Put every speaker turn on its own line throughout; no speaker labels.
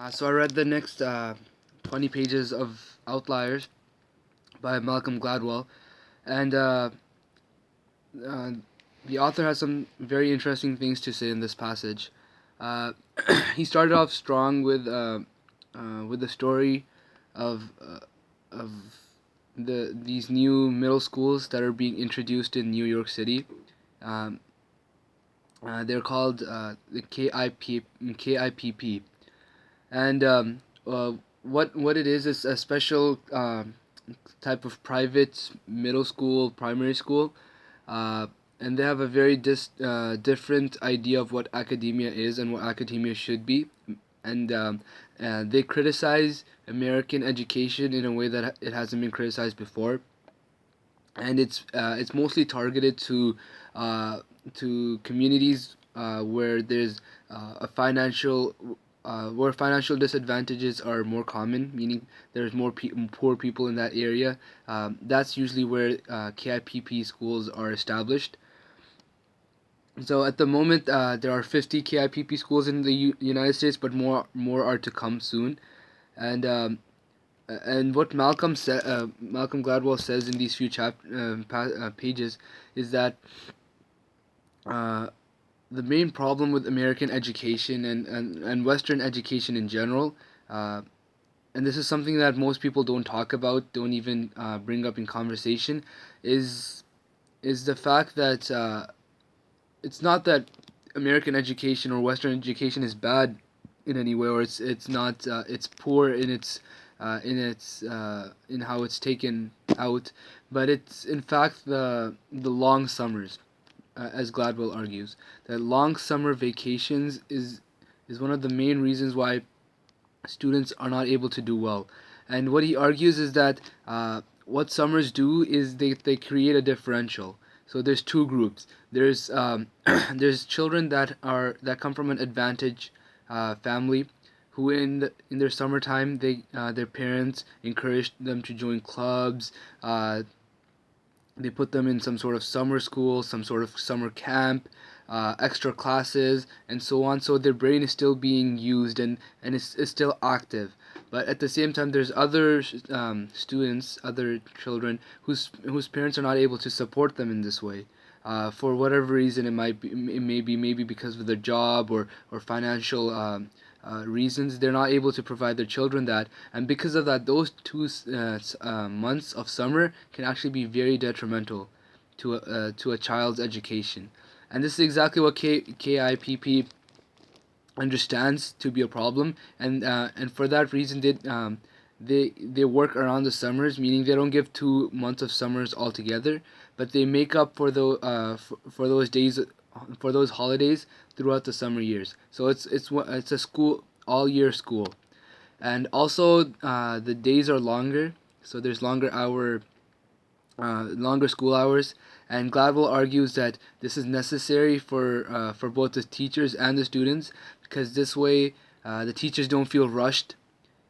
So I read the next 20 pages of Outliers by Malcolm Gladwell, and uh, the author has some very interesting things to say in this passage. Uh, he started off strong with the story of these new middle schools that are being introduced in New York City. Um, they're called the KIPP, and what it is a special type of private middle school, primary school, uh, and they have a very different idea of what academia is and what academia should be, and they criticize American education in a way that it hasn't been criticized before, and it's mostly targeted uh, to communities where there's a financial where financial disadvantages are more common, meaning there's more poor people in that area. That's usually where KIPP schools are established. So at the moment, there are 50 KIPP schools in the United States, but more are to come soon. And what Malcolm Gladwell says in these few pages is that uh, the main problem with American education and Western education in general, uh, and this is something that most people don't talk about, don't even bring up in conversation, is the fact that it's not that American education or Western education is bad in any way, or it's not it's poor in how it's taken out, but it's in fact the long summers, as Gladwell argues, that long summer vacations is one of the main reasons why students are not able to do well. And what he argues is that what summers do is they create a differential. So there's two groups. There's there's children that come from an advantaged family, who in their summertime their parents encourage them to join clubs. They put them in some sort of summer school, some sort of summer camp, extra classes, and so on. So their brain is still being used and is still active. But at the same time, there's other students, other children whose parents are not able to support them in this way. For whatever reason, it may be maybe because of their job or financial reasons, they're not able to provide their children that, and because of that, those months of summer can actually be very detrimental to a child's education, and this is exactly what KIPP understands to be a problem, and for that reason, they work around the summers, meaning they don't give 2 months of summers altogether, but they make up for those days, for those holidays throughout the summer years. So it's a school, all year school, and also the days are longer, so there's longer school hours. And Gladwell argues that this is necessary for both the teachers and the students, because this way the teachers don't feel rushed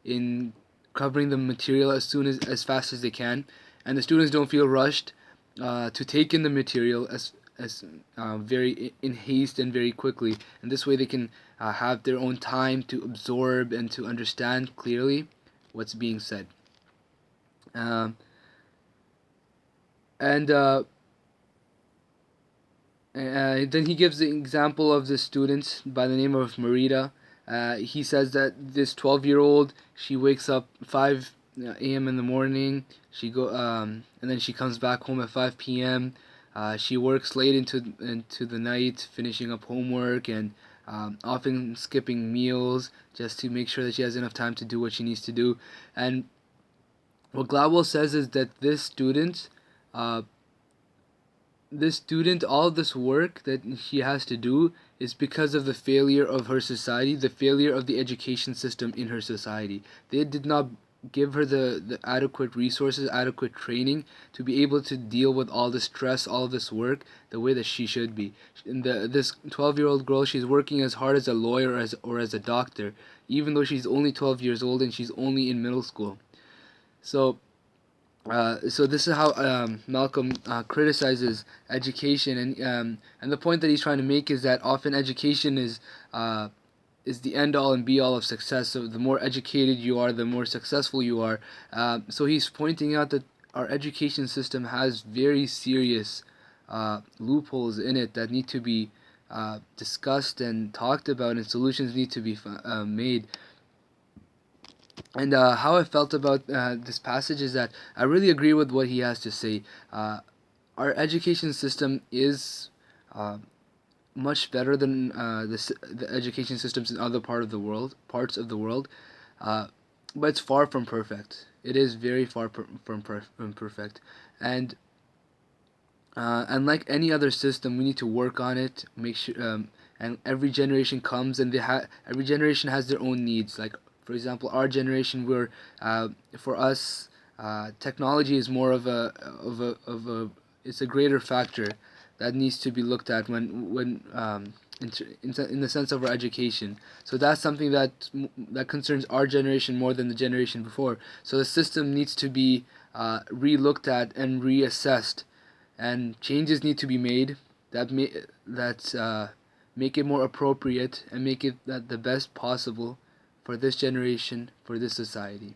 in covering the material as fast as they can, and the students don't feel rushed to take in the material as very in haste and very quickly, and this way they can have their own time to absorb and to understand clearly what's being said. Um, and Then he gives the example of this student by the name of Marita. He says that this 12-year-old, she wakes up 5 a.m. in the morning. And then she comes back home at 5 p.m. She works late into the night, finishing up homework and often skipping meals just to make sure that she has enough time to do what she needs to do. And what Gladwell says is that uh, all this work that she has to do is because of the failure of her society, the failure of the education system in her society. They did not give her the adequate resources, adequate training to be able to deal with all this stress, all this work, the way that she should be. This 12-year-old girl, she's working as hard as a lawyer or as a doctor, even though she's only 12 years old and she's only in middle school. So so this is how Malcolm criticizes education, and the point that he's trying to make is that often education is the end all and be all of success. So the more educated you are, the more successful you are. So he's pointing out that our education system has very serious loopholes in it that need to be discussed and talked about, and solutions need to be made. And how I felt about this passage is that I really agree with what he has to say. Our education system is uh, much better than the education systems in other parts of the world, uh, but it's far from perfect. It is very far from perfect, and like any other system, we need to work on it. Make sure, and every generation comes, and every generation has their own needs. Like for example, our generation, for us, technology is more of a it's a greater factor that needs to be looked at in the sense of our education. So that's something that concerns our generation more than the generation before. So the system needs to be re-looked at and reassessed, and changes need to be made that make it more appropriate and make it the best possible for this generation, for this society.